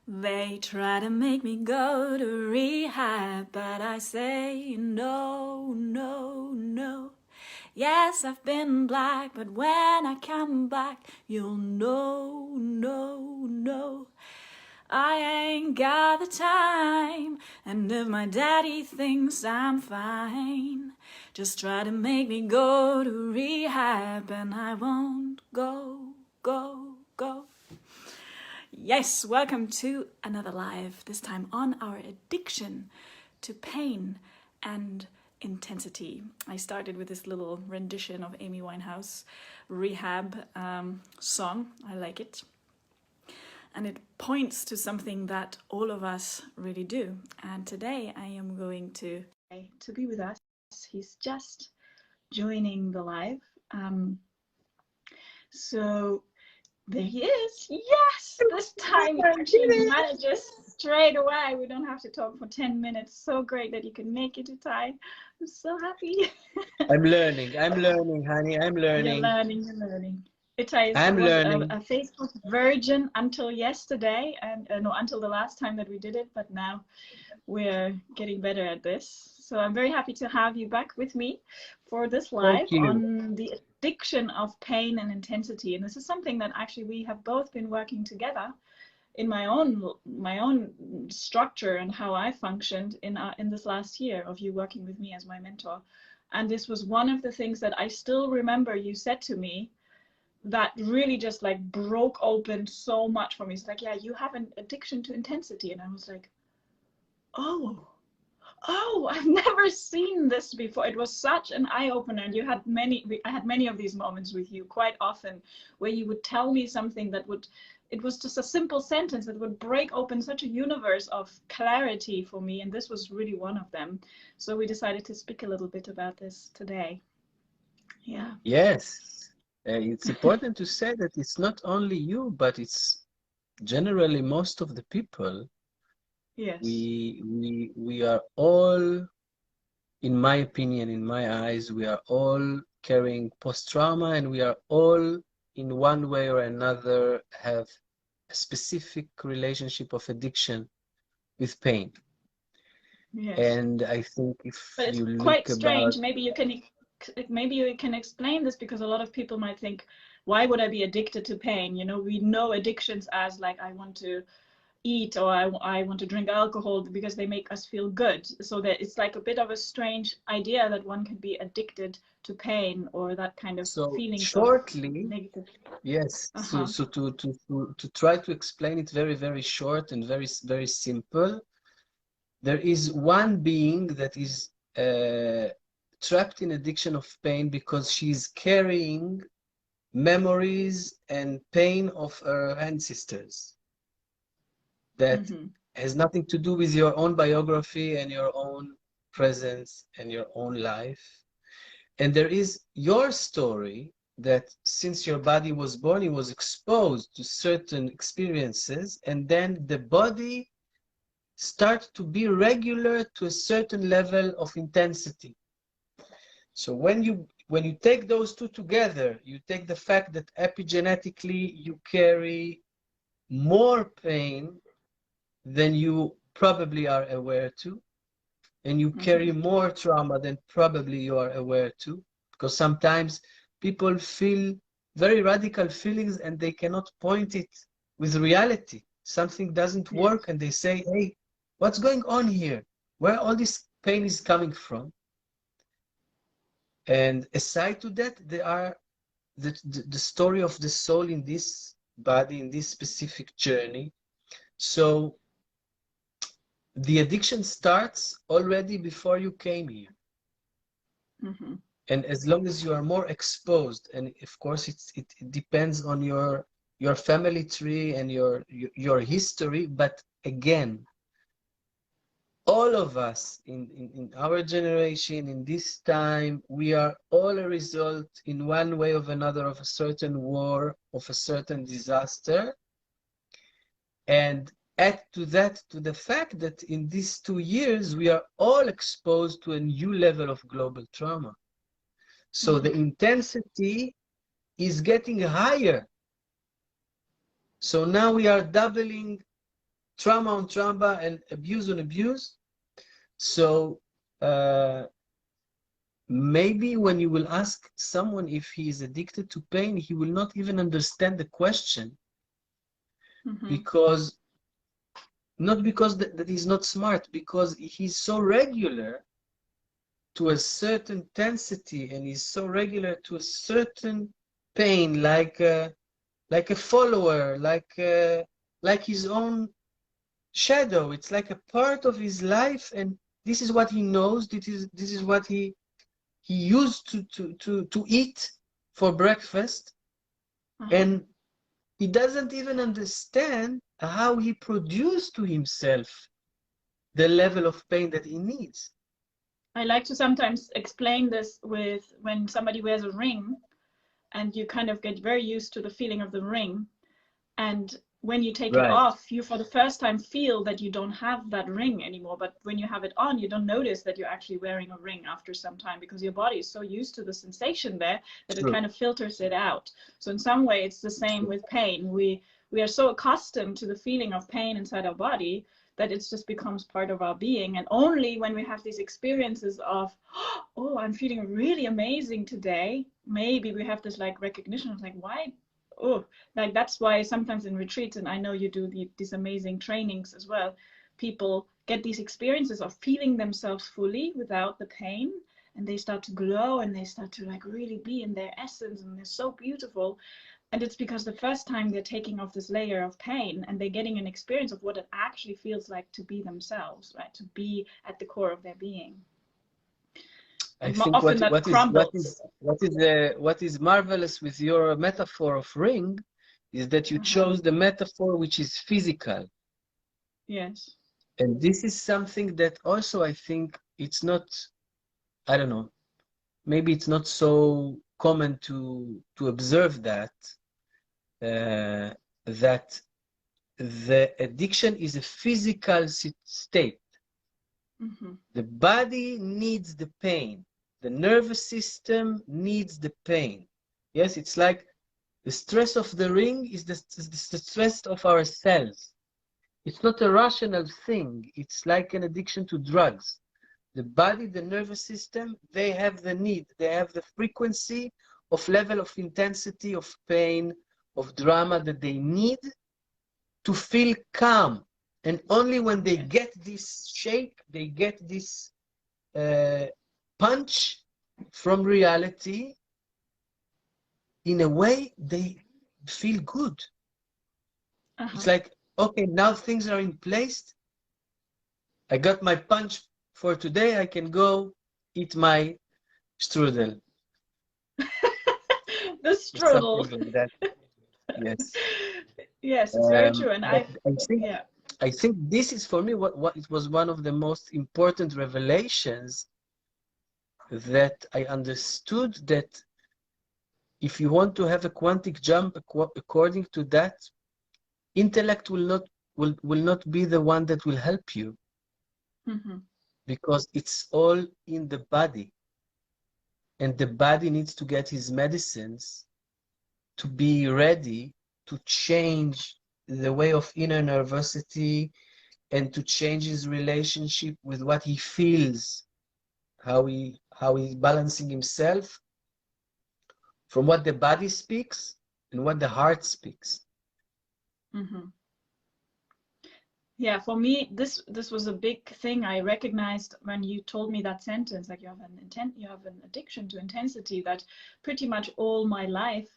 They try to make me go to rehab, but I say no, no, no. Yes, I've been black, but when I come back, you'll know, no, no. I ain't got the time, and if my daddy thinks I'm fine, just try to make me go to rehab, and I won't go, go, go. Yes, welcome to another live, this time on our addiction to pain and intensity. I started with this little rendition of Amy Winehouse Rehab song. I like it. And it points to something that all of us really do. And today I am going to be with us. He's just joining the live. So there he is. Yes, this time he actually manages straight away. We don't have to talk for 10 minutes. So great that you can make it, Itai. I'm so happy. I'm learning, honey. I'm learning. You're learning. Itai was a Facebook virgin until yesterday, and no, until the last time that we did it, but now we're getting better at this. So I'm very happy to have you back with me for this live on the addiction of pain and intensity. And this is something that actually we have both been working together in my own structure and how I functioned in this last year of you working with me as my mentor. And this was one of the things that I still remember you said to me that really just like broke open so much for me. It's like, yeah, you have an addiction to intensity. And I was like, oh, I've never seen this before. It was such an eye-opener. And I had many of these moments with you quite often where you would tell me something that it was just a simple sentence that would break open such a universe of clarity for me. And this was really one of them. So we decided to speak a little bit about this today. Yeah. Yes. It's important to say that it's not only you, but it's generally most of the people. Yes. We are all, in my opinion, in my eyes, we are all carrying post-trauma, and we are all, in one way or another, have a specific relationship of addiction with pain. Yes. And I think if you look quite strange. about, maybe you can explain this, because a lot of people might think, why would I be addicted to pain? You know, we know addictions as like, I want to eat, or I want to drink alcohol because they make us feel good. So that it's like a bit of a strange idea that one can be addicted to pain or that kind of feeling. Shortly, negative. yes. So to try to explain it very, very short and very, very simple, there is one being that is trapped in addiction of pain because she's carrying memories and pain of her ancestors that has nothing to do with your own biography and your own presence and your own life. And there is your story that since your body was born, it was exposed to certain experiences, and then the body start to be regular to a certain level of intensity. So when you take those two together, you take the fact that epigenetically you carry more pain than you probably are aware to, and you carry more trauma than probably you are aware to, because sometimes people feel very radical feelings and they cannot point it with reality. Something doesn't work and they say, hey, what's going on here? Where all this pain is coming from? And aside to that, there are the story of the soul in this body, in this specific journey. So the addiction starts already before you came here. And as long as you are more exposed, and of course it depends on your family tree and your history, but again, all of us in our generation, in this time, we are all a result in one way or another of a certain war, of a certain disaster. And add to that, to the fact that in these 2 years, we are all exposed to a new level of global trauma. So the intensity is getting higher. So now we are doubling trauma on trauma and abuse on abuse. So maybe when you will ask someone if he is addicted to pain, he will not even understand the question. Because not because that he's not smart, because he's so regular to a certain intensity, and he's so regular to a certain pain, like a follower, like his own shadow. It's like a part of his life, and this is what he knows. This is what he used to eat for breakfast, and he doesn't even understand how he produced to himself the level of pain that he needs. I like to sometimes explain this with when somebody wears a ring and you kind of get very used to the feeling of the ring. And when you take it off, you for the first time feel that you don't have that ring anymore. But when you have it on, you don't notice that you're actually wearing a ring after some time, because your body is so used to the sensation there that it kind of filters it out. So in some way, it's the same with pain. We are so accustomed to the feeling of pain inside our body that it just becomes part of our being. And only when we have these experiences of, oh, I'm feeling really amazing today, maybe we have this like recognition of like, why? Oh, like that's why sometimes in retreats, and I know you do these amazing trainings as well, people get these experiences of feeling themselves fully without the pain, and they start to glow and they start to like really be in their essence, and they're so beautiful. And it's because the first time they're taking off this layer of pain and they're getting an experience of what it actually feels like to be themselves, right? To be at the core of their being. I think what is marvelous with your metaphor of ring is that you chose the metaphor which is physical. Yes. And this is something that also I think it's not, I don't know, maybe it's not so common to observe that that the addiction is a physical state. The body needs the pain. The nervous system needs the pain. Yes, it's like the stress of the ring is the stress of our cells. It's not a rational thing. It's like an addiction to drugs. The body, the nervous system, they have the need. They have the frequency of level of intensity of pain, of drama that they need to feel calm. And only when they get this shake, they get this punch from reality, in a way, they feel good. It's like, okay, now things are in place. I got my punch for today. I can go eat my strudel. The strudel. Something like that. Yes. Yes, it's very true. And I think this is for me what it was one of the most important revelations, that I understood that if you want to have a quantic jump according to that, intellect will not be the one that will help you, because it's all in the body, and the body needs to get his medicines to be ready to change the way of inner nervosity and to change his relationship with what he feels, how he's balancing himself from what the body speaks and what the heart speaks. Yeah, for me, this was a big thing I recognized when you told me that sentence, like you have an addiction to intensity, that pretty much all my life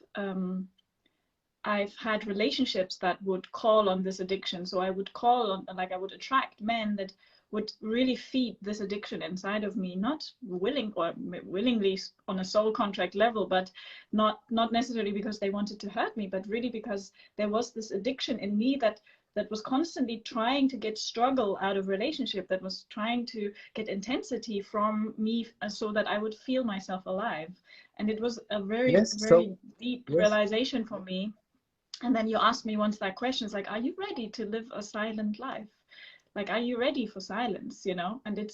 I've had relationships that would call on this addiction. So I would call on, like I would attract men that would really feed this addiction inside of me, not willingly on a soul contract level, but not necessarily because they wanted to hurt me, but really because there was this addiction in me that was constantly trying to get struggle out of relationship, that was trying to get intensity from me so that I would feel myself alive. And it was a very deep realization for me. And then you asked me once that question, it's like, are you ready to live a silent life? like, are you ready for silence, you know? And it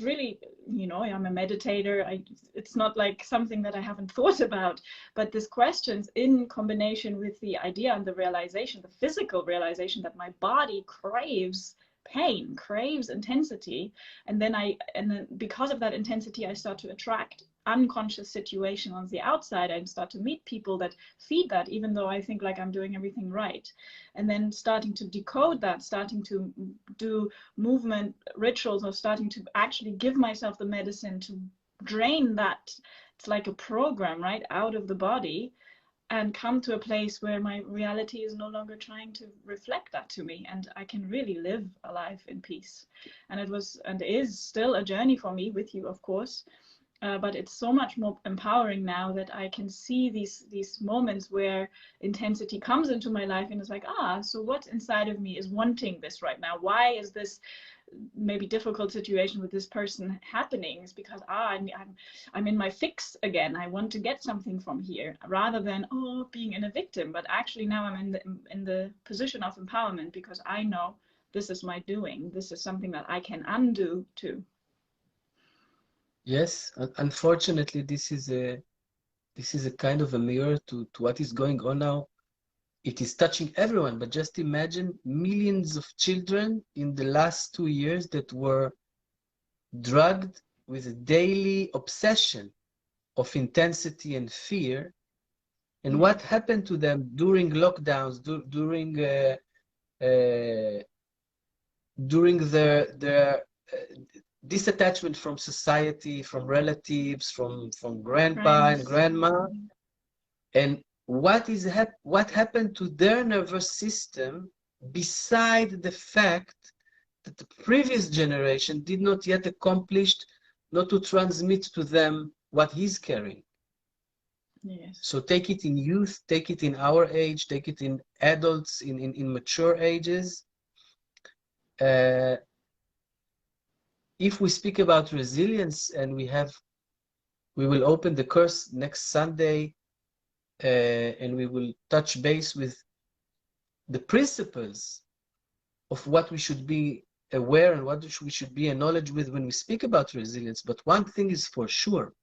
really, you know, I'm a meditator. It's not like something that I haven't thought about, but these questions in combination with the idea and the realization, the physical realization that my body craves pain, craves intensity, and then because of that intensity, I start to attract unconscious situation on the outside and start to meet people that feed that, even though I think like I'm doing everything right. And then starting to decode that, starting to do movement rituals, or starting to actually give myself the medicine to drain that, it's like a program, right, out of the body, and come to a place where my reality is no longer trying to reflect that to me, and I can really live a life in peace. And it was and is still a journey for me, with you of course, but it's so much more empowering now that I can see these moments where intensity comes into my life, and it's like, so what inside of me is wanting this right now? Why is this maybe difficult situation with this person happening? Is because I'm in my fix again. I want to get something from here, rather than being in a victim. But actually now I'm in the position of empowerment, because I know this is my doing. This is something that I can undo too. Yes, unfortunately, this is a kind of a mirror to what is going on now. It is touching everyone, but just imagine millions of children in the last 2 years that were drugged with a daily obsession of intensity and fear. And what happened to them during lockdowns, during their disattachment from society, from relatives, from grandpa and grandma, and what happened to their nervous system, beside the fact that the previous generation did not yet accomplish not to transmit to them what he's carrying. Yes. So take it in youth, take it in our age, take it in adults, in mature ages. If we speak about resilience, and we will open the course next Sunday, and we will touch base with the principles of what we should be aware and what we should be in knowledge with when we speak about resilience. But one thing is for sure: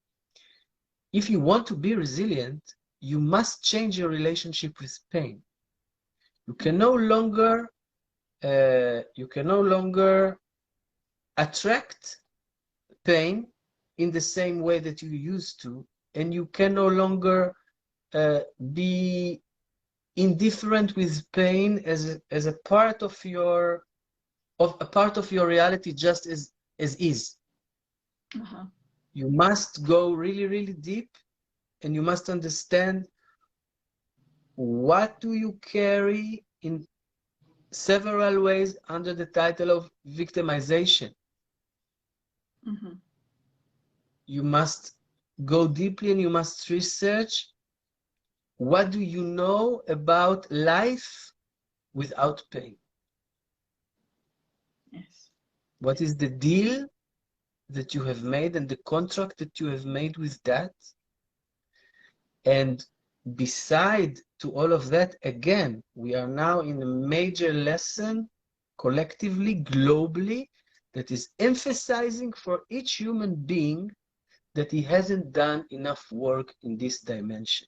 if you want to be resilient, you must change your relationship with pain. You can no longer attract pain in the same way that you used to, and you can no longer be indifferent with pain as a part of your reality, just as is. You must go really, really deep, and you must understand what do you carry in several ways under the title of victimization. You must go deeply, and you must research, what do you know about life without pain? Yes. What is the deal that you have made and the contract that you have made with that? And beside to all of that, again, we are now in a major lesson, collectively, globally, that is emphasizing for each human being that he hasn't done enough work in this dimension.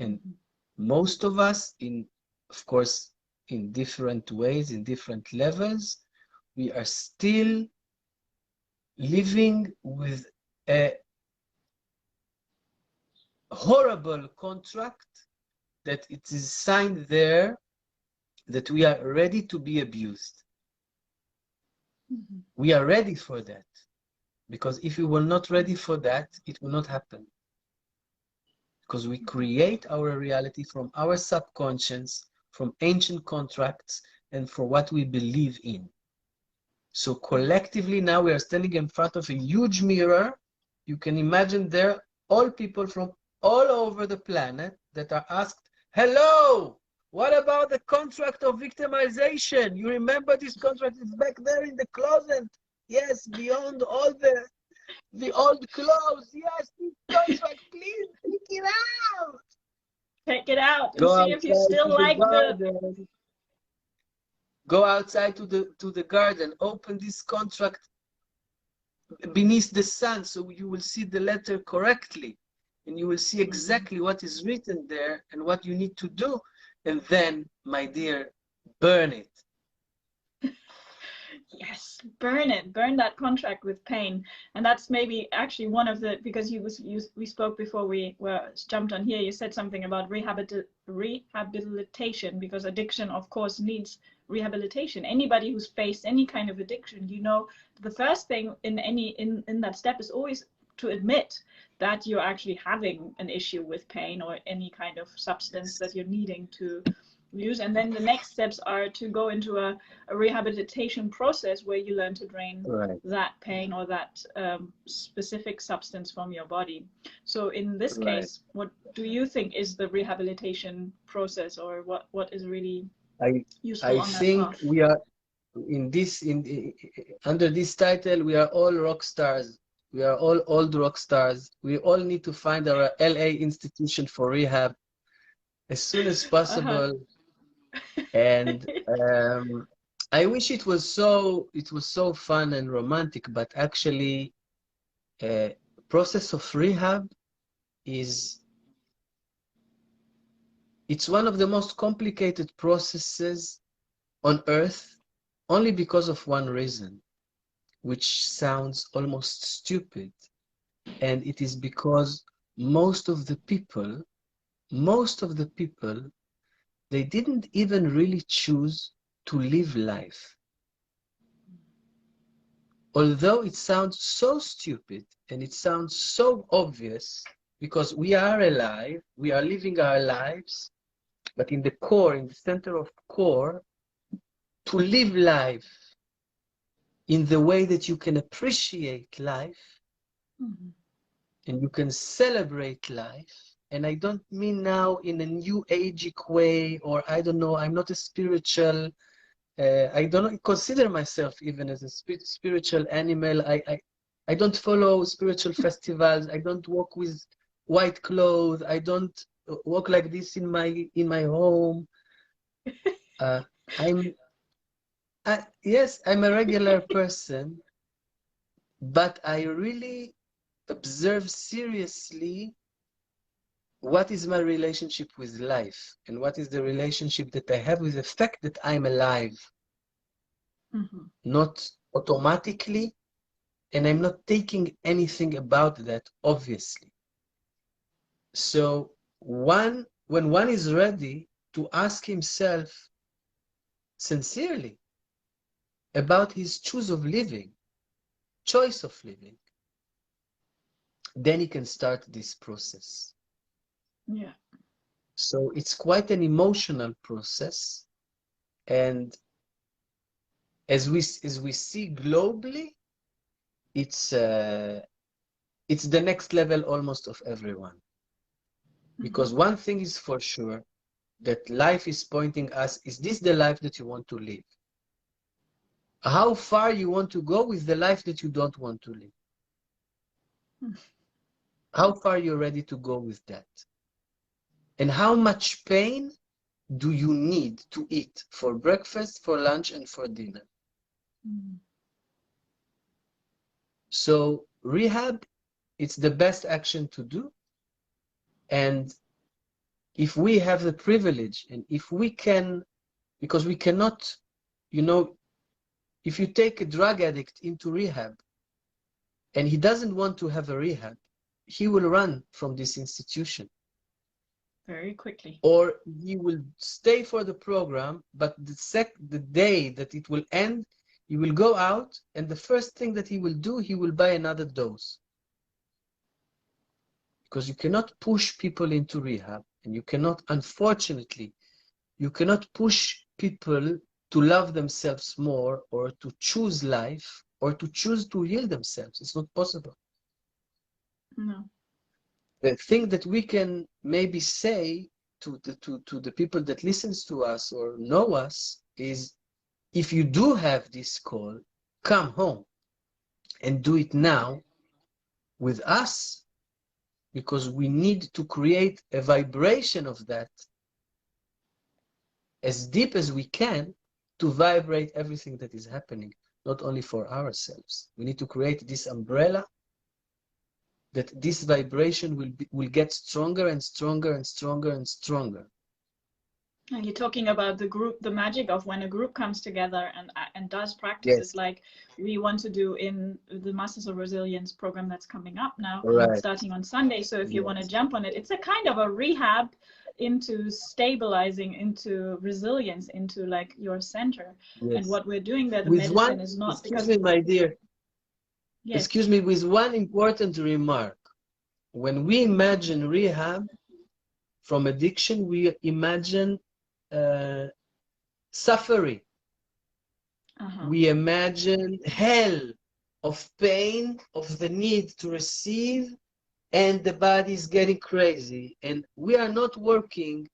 And most of us, of course, in different ways, in different levels, we are still living with a horrible contract that it is signed there, that we are ready to be abused. We are ready for that, because if we were not ready for that, it will not happen. Because we create our reality from our subconscious, from ancient contracts, and for what we believe in. So collectively now we are standing in front of a huge mirror. You can imagine there all people from all over the planet that are asked, hello, what about the contract of victimization? You remember this contract is back there in the closet? Yes, beyond all the old clothes. Yes, this contract, please take it out. Take it out and see if you still like Go outside to the garden, open this contract beneath the sun so you will see the letter correctly, and you will see exactly what is written there and what you need to do. And then, my dear, burn it. Yes, burn it, burn that contract with pain. And that's maybe actually one of the, because we spoke before we jumped on here, you said something about rehabilitation, because addiction, of course, needs rehabilitation. Anybody who's faced any kind of addiction, you know, the first thing in that step is always to admit that you're actually having an issue with pain or any kind of substance that you're needing to use. And then the next steps are to go into a rehabilitation process where you learn to drain that pain or that specific substance from your body. So in this case, what do you think is the rehabilitation process, or what is really useful on that path? I think we are under this title, we are all rock stars. We are all old rock stars. We all need to find our LA institution for rehab as soon as possible. And I wish it was so fun and romantic, but actually process of rehab it's one of the most complicated processes on earth, only because of one reason, which sounds almost stupid. And it is because most of the people, they didn't even really choose to live life. Although it sounds so stupid and it sounds so obvious, because we are alive, we are living our lives, but in the core, in the center of core, to live life in the way that you can appreciate life, and you can celebrate life. And I don't mean now in a new ageic way, or I don't know, I'm not a spiritual, I don't consider myself even as a spiritual animal. I don't follow spiritual festivals. I don't walk with white clothes. I don't walk like this in my home. Yes, I'm a regular person, but I really observe seriously what is my relationship with life, and what is the relationship that I have with the fact that I'm alive. Not automatically, and I'm not taking anything about that, obviously. So when one is ready to ask himself sincerely about his choice of living, then he can start this process. Yeah. So it's quite an emotional process, and as we see globally, it's the next level almost of everyone. Because one thing is for sure, that life is pointing us, is this the life that you want to live? How far you want to go with the life that you don't want to live? How far you're ready to go with that? And how much pain do you need to eat for breakfast, for lunch, and for dinner? So rehab, it's the best action to do. And if we have the privilege, and if we can, because we cannot, you know, if you take a drug addict into rehab and he doesn't want to have a rehab, he will run from this institution very quickly, or he will stay for the program, but the day that it will end, he will go out, and the first thing that he will do, he will buy another dose. Because you cannot push people into rehab, and you cannot, unfortunately, you cannot push people to love themselves more, or to choose life, or to choose to heal themselves. It's not possible. No. The thing that we can maybe say to the people that listens to us or know us is, if you do have this call, come home and do it now with us, because we need to create a vibration of that as deep as we can, to vibrate everything that is happening, not only for ourselves. We need to create this umbrella that this vibration will get stronger and stronger and stronger and stronger. And you're talking about the group, the magic of when a group comes together and does practices, yes, like we want to do in the Masters of Resilience program that's coming up now, right, starting on Sunday. So if you, yes, want to jump on it, it's a kind of a rehab into stabilizing, into resilience, into like your center. Yes. And what we're doing there, the with medicine is not excuse me, my dear. Yes. Excuse me, with one important remark. When we imagine rehab from addiction, we imagine suffering. We imagine hell of pain, of the need to receive, and the body is getting crazy. And we are not working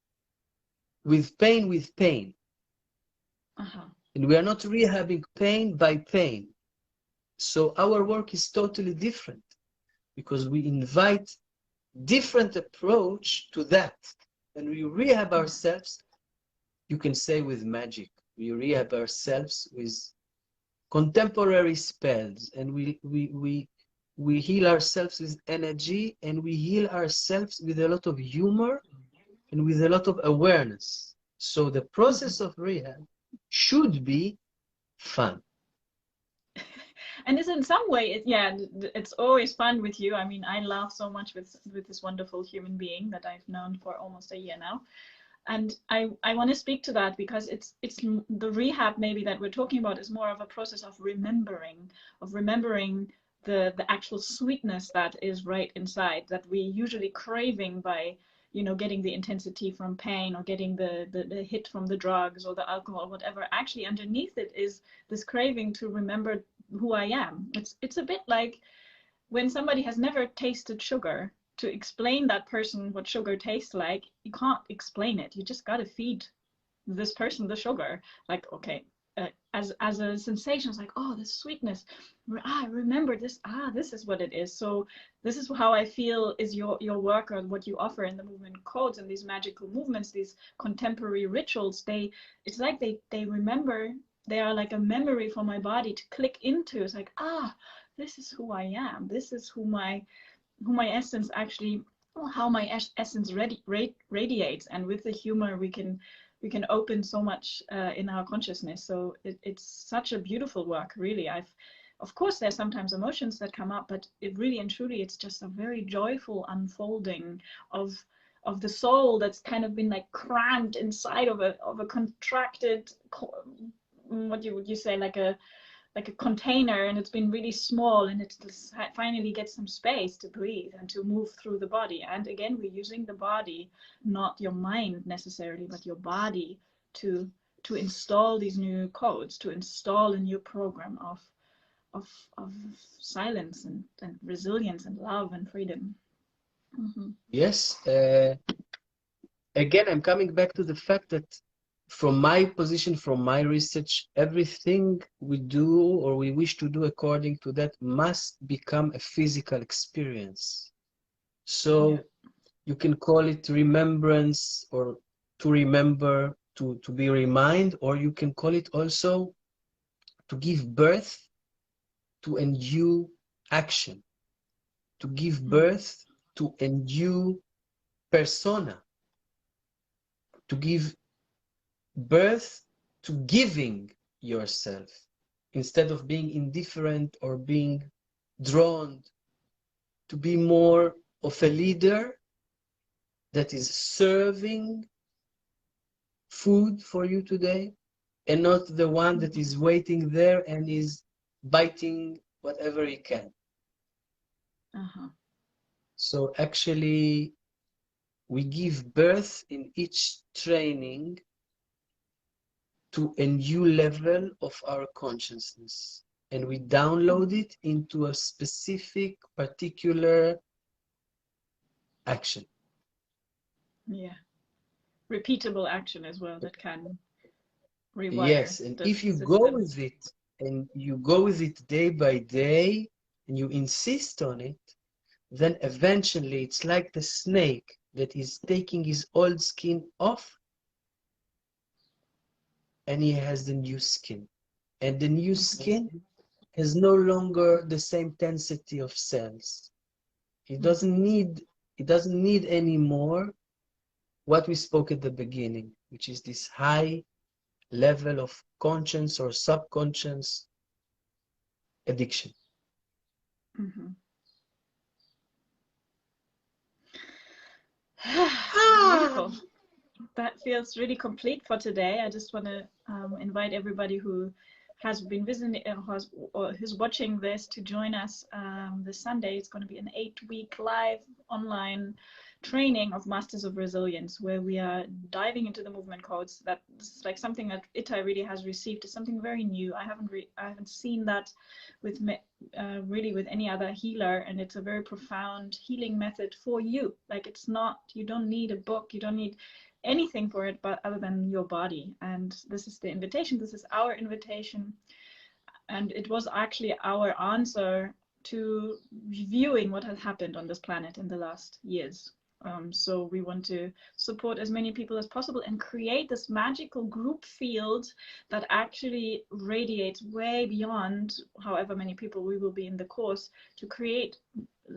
with pain. And we are not rehabbing pain by pain. So our work is totally different because we invite different approach to that. And we rehab ourselves, you can say with magic. We rehab ourselves with contemporary spells, and we heal ourselves with energy, and we heal ourselves with a lot of humor and with a lot of awareness. So the process of rehab should be fun. And it's in some way, it's always fun with you. I mean, I laugh so much with this wonderful human being that I've known for almost a year now. And I want to speak to that because it's the rehab maybe that we're talking about is more of a process of remembering the actual sweetness that is right inside, that we usually craving by, you know, getting the intensity from pain or getting the hit from the drugs or the alcohol, whatever. Actually underneath it is this craving to remember who I am. It's a bit like when somebody has never tasted sugar. To explain that person what sugar tastes like, you can't explain it. You just got to feed this person the sugar. Like, okay, as a sensation, it's like, oh, this sweetness. I remember this. This is what it is. So this is how I feel is your work or what you offer in the movement codes and these magical movements, these contemporary rituals. It's like they remember. They are like a memory for my body to click into. It's like, this is who I am. This is who my essence actually, how my essence radiates. And with the humor we can open so much in our consciousness. So it's such a beautiful work, really. Of course there's sometimes emotions that come up, but it really and truly it's just a very joyful unfolding of the soul that's kind of been like crammed inside of a contracted, what would you say, like a container, and it's been really small, and it finally gets some space to breathe and to move through the body. And again, we're using the body, not your mind necessarily, but your body to install these new codes, to install a new program of silence and resilience and love and freedom. Yes. Again, I'm coming back to the fact that from my position, from my research, everything we do or we wish to do according to that must become a physical experience. So you can call it remembrance, or to remember, to be reminded, or you can call it also to give birth to a new action, to give birth to a new persona, to give birth to giving yourself instead of being indifferent or being drawn, to be more of a leader that is serving food for you today and not the one that is waiting there and is biting whatever he can. So actually we give birth in each training to a new level of our consciousness, and we download it into a specific, particular action. Yeah, repeatable action as well that can rewire. Yes, and if you go with it, and you go with it day by day, and you insist on it, then eventually it's like the snake that is taking his old skin off and he has the new skin. And the new skin has no longer the same density of cells. It doesn't need anymore what we spoke at the beginning, which is this high level of conscious or subconscious addiction. Beautiful. That feels really complete for today. I just want to invite everybody who has been visiting or who's watching this to join us this Sunday. It's going to be an 8-week live online training of Masters of Resilience, where we are diving into the movement codes. That's like something that Itai really has received. It's something very new. I haven't seen that with really with any other healer, and it's a very profound healing method for you. Like, it's not, you don't need a book, you don't need anything for it but other than your body. And this is the invitation, this is our invitation, and it was actually our answer to reviewing what has happened on this planet in the last years. So we want to support as many people as possible and create this magical group field that actually radiates way beyond however many people we will be in the course, to create,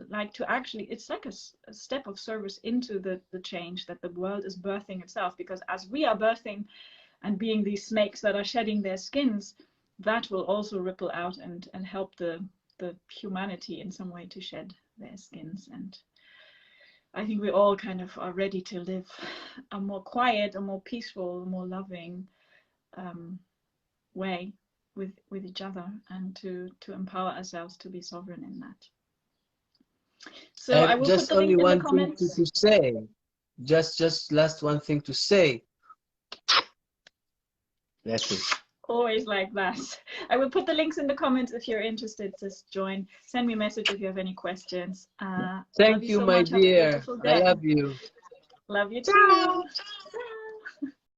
like, to actually, it's like a step of service into the change that the world is birthing itself. Because as we are birthing and being these snakes that are shedding their skins, that will also ripple out and help the humanity in some way to shed their skins. And I think we all kind of are ready to live a more quiet, a more peaceful, a more loving way with each other, and to empower ourselves to be sovereign in that. So I will just put the only link in one the comments. thing to say. Just last one thing to say. That's it. Always like that. I will put the links in the comments if you're interested. Just join. Send me a message if you have any questions. Thank you, so my much. dear. I love you. Love you too.